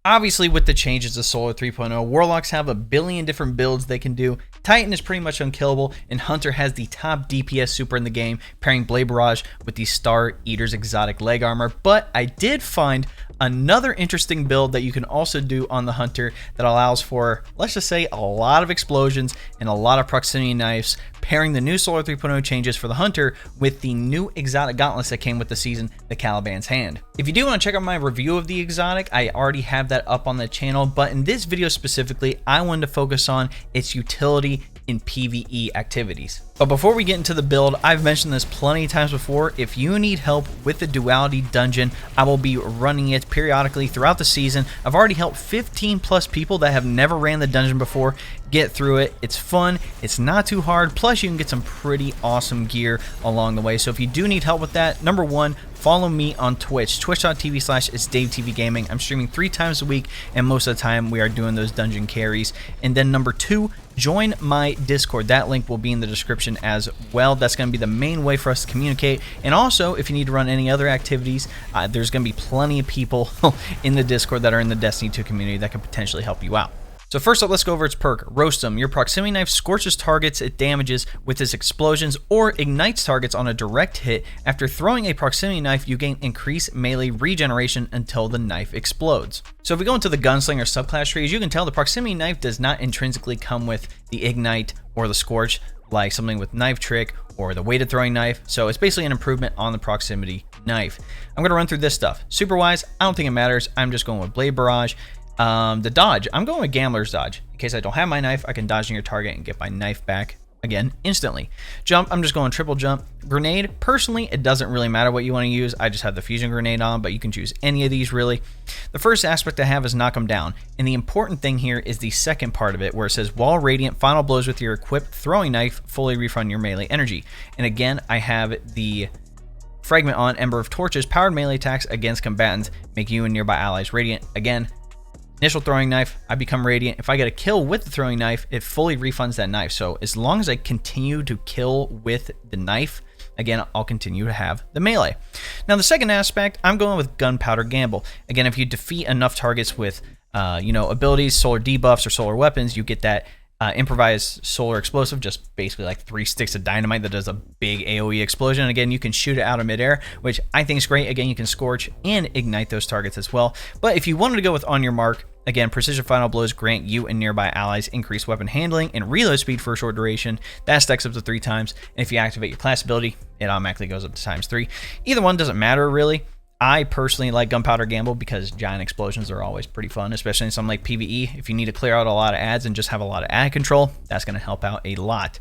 Obviously, with the changes to Solar 3.0, Warlocks have a billion different builds they can do. Titan is pretty much unkillable, and Hunter has the top DPS super in the game, pairing Blade Barrage with the Star Eater's exotic leg armor. But I did find another interesting build that you can also do on the Hunter that allows for, let's just say, a lot of explosions and a lot of proximity knives, pairing the new Solar 3.0 changes for the Hunter with the new exotic gauntlets that came with the season, the Caliban's Hand. If you do want to check out my review of the exotic, I already have that up on the channel, but in this video specifically, I wanted to focus on its utility in PvE activities. But before we get into the build, I've mentioned this plenty of times before, if you need help with the Duality Dungeon, I will be running it periodically throughout the season. I've already helped 15 plus people that have never ran the dungeon before get through it. It's fun, it's not too hard, plus you can get some pretty awesome gear along the way. So if you do need help with that, number one, follow me on Twitch, twitch.tv/ItsDaveTVGaming. I'm streaming 3 times a week, and most of the time we are doing those dungeon carries. And then number two, join my Discord. That link will be in the description as well. That's going to be the main way for us to communicate. And also, if you need to run any other activities, there's going to be plenty of people in the Discord that are in the Destiny 2 community that can potentially help you out. So first up, let's go over its perk, Roast 'em. Your proximity knife scorches targets it damages with its explosions or ignites targets on a direct hit. After throwing a proximity knife, you gain increased melee regeneration until the knife explodes. So if we go into the gunslinger subclass trees, you can tell the proximity knife does not intrinsically come with the ignite or the scorch like something with knife trick or the weighted throwing knife. So it's basically an improvement on the proximity knife. I'm going to run through this stuff. Super wise, I don't think it matters. I'm just going with Blade Barrage. The dodge, I'm going with Gambler's Dodge. In case I don't have my knife, I can dodge near your target and get my knife back again instantly. Jump, I'm just going triple jump. Grenade, personally, it doesn't really matter what you want to use. I just have the fusion grenade on, but you can choose any of these really. The first aspect I have is knock them down. And the important thing here is the second part of it where it says while radiant, final blows with your equipped throwing knife fully refund your melee energy. And again, I have the fragment on Ember of Torches. Powered melee attacks against combatants make you and nearby allies radiant. Again, initial throwing knife, I become radiant. If I get a kill with the throwing knife, it fully refunds that knife. So as long as I continue to kill with the knife, again, I'll continue to have the melee. Now the second aspect, I'm going with Gunpowder Gamble. Again, if you defeat enough targets with abilities, solar debuffs, or solar weapons, you get that improvised solar explosive, just basically like 3 sticks of dynamite that does a big AoE explosion. And again, you can shoot it out of midair, which I think is great. Again, you can scorch and ignite those targets as well. But if you wanted to go with On Your Mark, again, precision final blows grant you and nearby allies increased weapon handling and reload speed for a short duration. That stacks up to 3 times. And if you activate your class ability, it automatically goes up to ×3. Either one doesn't matter really. I personally like Gunpowder Gamble because giant explosions are always pretty fun, especially in something like PvE. If you need to clear out a lot of ads and just have a lot of ad control, that's going to help out a lot.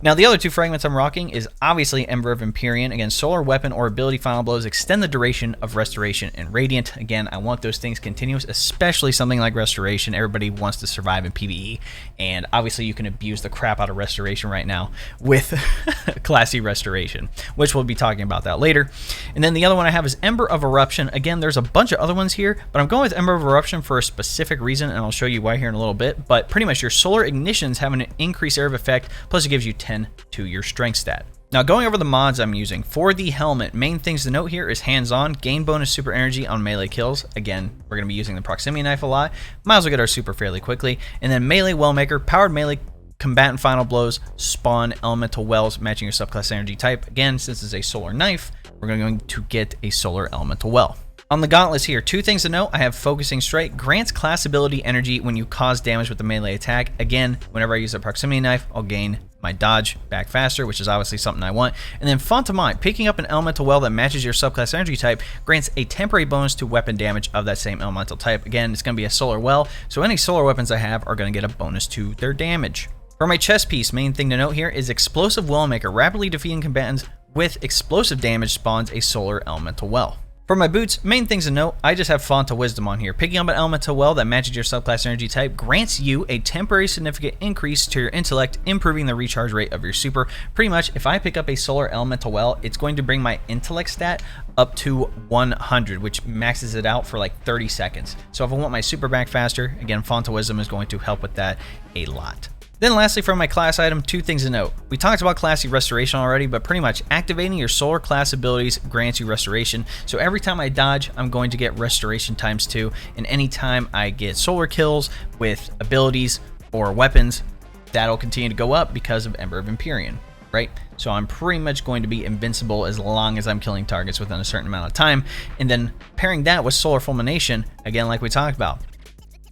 Now, the other 2 fragments I'm rocking is obviously Ember of Empyrean. Again, solar weapon or ability final blows extend the duration of Restoration and Radiant. Again, I want those things continuous, especially something like Restoration. Everybody wants to survive in PvE, and obviously you can abuse the crap out of Restoration right now with Classy Restoration, which we'll be talking about that later. And then the other one I have is Ember of Eruption. Again, there's a bunch of other ones here, but I'm going with Ember of Eruption for a specific reason, and I'll show you why here in a little bit. But pretty much your solar ignitions have an increased area of effect, plus it gives you 10 to your strength stat. Now, going over the mods I'm using for the helmet, main things to note here is hands-on, gain bonus super energy on melee kills. Again, we're going to be using the proximity knife a lot. Might as well get our super fairly quickly. And then melee Wellmaker, powered melee combatant final blows spawn elemental wells matching your subclass energy type. Again, since it's a solar knife, we're going to get a solar elemental well. On the gauntlets here, 2 things to note. I have Focusing Strike, grants class ability energy when you cause damage with the melee attack. Again, whenever I use a proximity knife, I'll gain my dodge back faster, which is obviously something I want. And then Font of Mind, picking up an elemental well that matches your subclass energy type grants a temporary bonus to weapon damage of that same elemental type. Again, it's going to be a solar well, so any solar weapons I have are going to get a bonus to their damage. For my chest piece, main thing to note here is Explosive Wellmaker, rapidly defeating combatants with explosive damage spawns a solar elemental well. For my boots, main things to note, I just have Font of Wisdom on here. Picking up an elemental well that matches your subclass energy type grants you a temporary significant increase to your intellect, improving the recharge rate of your super. Pretty much, if I pick up a solar elemental well, it's going to bring my intellect stat up to 100, which maxes it out for like 30 seconds. So if I want my super back faster, again, Font of Wisdom is going to help with that a lot. Then lastly, from my class item, 2 things to note. We talked about classy restoration already, but pretty much activating your solar class abilities grants you restoration. So every time I dodge, I'm going to get restoration ×2, and anytime I get solar kills with abilities or weapons, that'll continue to go up because of Ember of Empyrean, right? So I'm pretty much going to be invincible as long as I'm killing targets within a certain amount of time. And then pairing that with solar fulmination, again, like we talked about,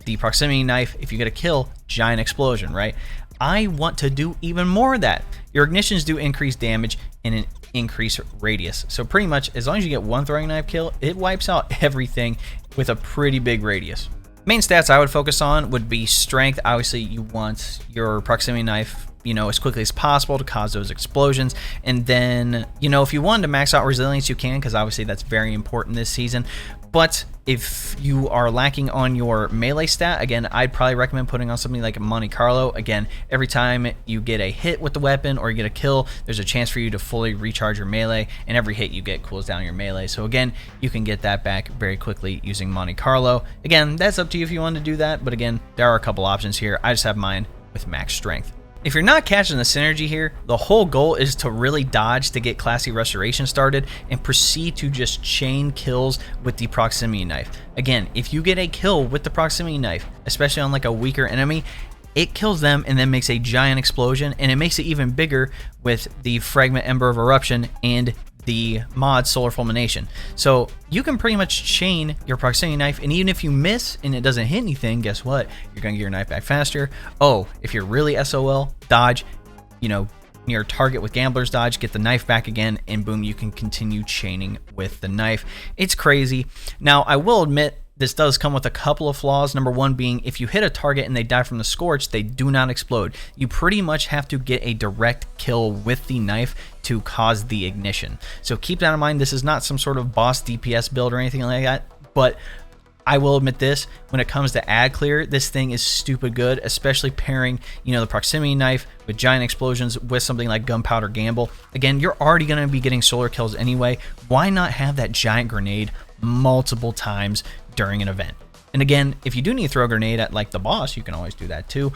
the proximity knife, if you get a kill, giant explosion, right? I want to do even more of that. Your ignitions do increase damage and an increased radius. So pretty much, as long as you get 1 throwing knife kill, it wipes out everything with a pretty big radius. Main stats I would focus on would be strength. Obviously, you want your proximity knife, you know, as quickly as possible to cause those explosions. And then, you know, if you wanted to max out resilience, you can, because obviously that's very important this season. But if you are lacking on your melee stat, again, I'd probably recommend putting on something like Monte Carlo. Again, every time you get a hit with the weapon or you get a kill, there's a chance for you to fully recharge your melee, and every hit you get cools down your melee. So again, you can get that back very quickly using Monte Carlo. Again, that's up to you if you want to do that, but again, there are a couple options here. I just have mine with max strength. If you're not catching the synergy here, the whole goal is to really dodge to get classy restoration started and proceed to just chain kills with the proximity knife. Again, if you get a kill with the proximity knife, especially on like a weaker enemy, it kills them and then makes a giant explosion, and it makes it even bigger with the fragment Ember of Eruption and the mod Solar Fulmination. So you can pretty much chain your proximity knife, and even if you miss and it doesn't hit anything, guess what? You're gonna get your knife back faster. Oh, if you're really SOL, dodge, you know, near target with Gambler's Dodge, get the knife back again, and boom, you can continue chaining with the knife. It's crazy. Now, I will admit, this does come with a couple of flaws. Number one being, if you hit a target and they die from the scorch, they do not explode. You pretty much have to get a direct kill with the knife to cause the ignition. So keep that in mind. This is not some sort of boss DPS build or anything like that, but I will admit this, when it comes to ad clear, this thing is stupid good, especially pairing, you know, the proximity knife with giant explosions with something like Gunpowder Gamble. Again, you're already going to be getting solar kills anyway. Why not have that giant grenade multiple times during an event? And again, if you do need to throw a grenade at like the boss, you can always do that too.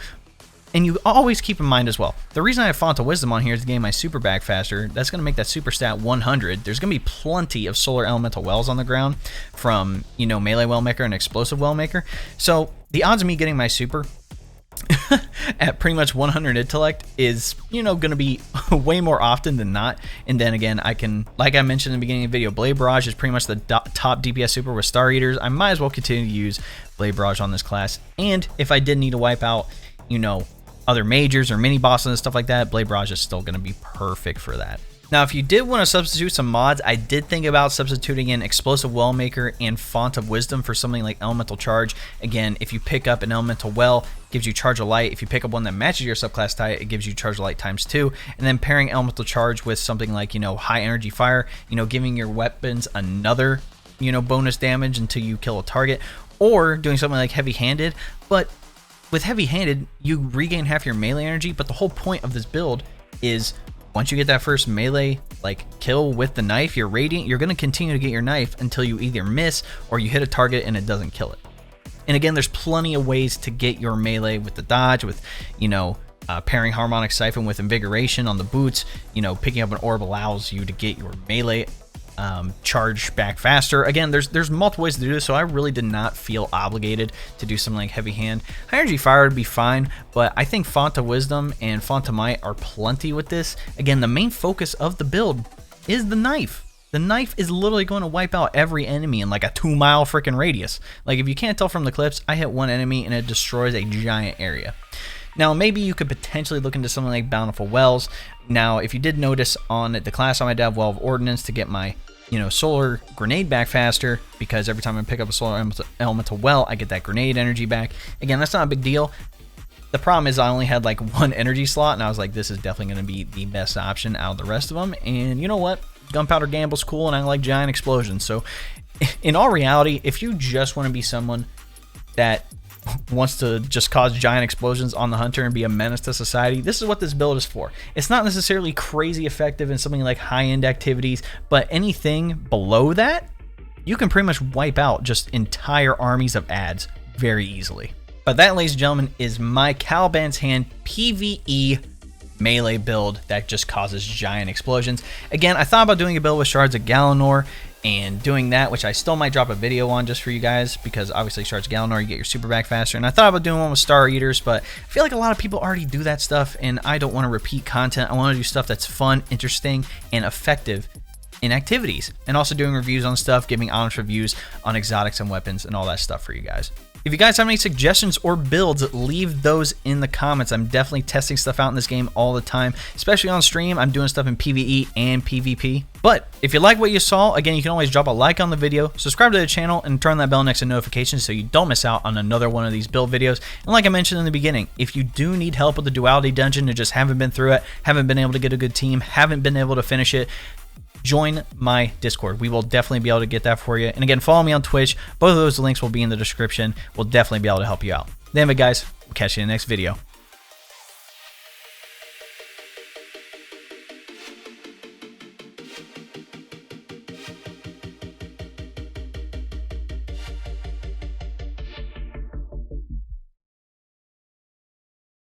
And you always keep in mind as well, the reason I have Font of Wisdom on here is to gain my super back faster. That's going to make that super stat 100. There's going to be plenty of solar elemental wells on the ground from, you know, melee well maker and explosive well maker. So the odds of me getting my super at pretty much 100 intellect is, you know, going to be way more often than not. And then again, I can, like I mentioned in the beginning of the video, Blade Barrage is pretty much the top DPS super with Star Eaters. I might as well continue to use Blade Barrage on this class. And if I did need to wipe out, you know, other majors or mini bosses and stuff like that, Blade Barrage is still going to be perfect for that. Now, if you did want to substitute some mods, I did think about substituting in Explosive Wellmaker and Font of Wisdom for something like Elemental Charge. Again, if you pick up an Elemental Well, it gives you Charge of Light. If you pick up one that matches your subclass type, it gives you Charge of Light ×2. And then pairing Elemental Charge with something like, you know, High Energy Fire, you know, giving your weapons another, you know, bonus damage until you kill a target, or doing something like Heavy Handed. But with Heavy Handed, you regain half your melee energy, but the whole point of this build is once you get that first melee like kill with the knife, you're radiant, you're going to continue to get your knife until you either miss or you hit a target and it doesn't kill it. And again, there's plenty of ways to get your melee with the dodge, with, you know, pairing Harmonic Siphon with Invigoration on the boots. You know, picking up an orb allows you to get your melee charge back faster. Again, there's multiple ways to do this, so I really did not feel obligated to do something like Heavy Hand. High Energy Fire would be fine, but I think Font of Wisdom and Font of Might are plenty with this. Again, the main focus of the build is the knife. The knife is literally going to wipe out every enemy in like a 2-mile freaking radius. Like, if you can't tell from the clips, I hit one enemy and it destroys a giant area. Now, maybe you could potentially look into something like Bountiful Wells. Now, if you did notice on the class on my dev, Well of Ordnance, to get my, you know, solar grenade back faster, because every time I pick up a solar elemental well, I get that grenade energy back. Again, that's not a big deal. The problem is I only had like one energy slot, and I was like, this is definitely going to be the best option out of the rest of them. And you know what? Gunpowder Gamble's cool, and I like giant explosions. So in all reality, if you just want to be someone that wants to just cause giant explosions on the hunter and be a menace to society, this is what this build is for. It's not necessarily crazy effective in something like high-end activities, but anything below that, you can pretty much wipe out just entire armies of ads very easily. But that, ladies and gentlemen, is my Caliban's Hand PvE melee build that just causes giant explosions. Again, I thought about doing a build with Shards of Galanor and doing that, which I still might drop a video on just for you guys, because obviously Shards of Galanor, you get your super back faster. And I thought about doing one with Star Eaters, but I feel like a lot of people already do that stuff, and I don't want to repeat content. I want to do stuff that's fun, interesting, and effective in activities, and also doing reviews on stuff, giving honest reviews on exotics and weapons and all that stuff for you guys. If you guys have any suggestions or builds, leave those in the comments. I'm definitely testing stuff out in this game all the time, especially on stream. I'm doing stuff in PvE and PvP. But if you like what you saw, again, you can always drop a like on the video, subscribe to the channel, and turn that bell next to notifications so you don't miss out on another one of these build videos. And like I mentioned in the beginning, if you do need help with the Duality Dungeon and just haven't been through it, haven't been able to get a good team, haven't been able to finish it, join my Discord. We will definitely be able to get that for you. And again, follow me on Twitch. Both of those links will be in the description. We'll definitely be able to help you out. Then, guys, we'll catch you in the next video.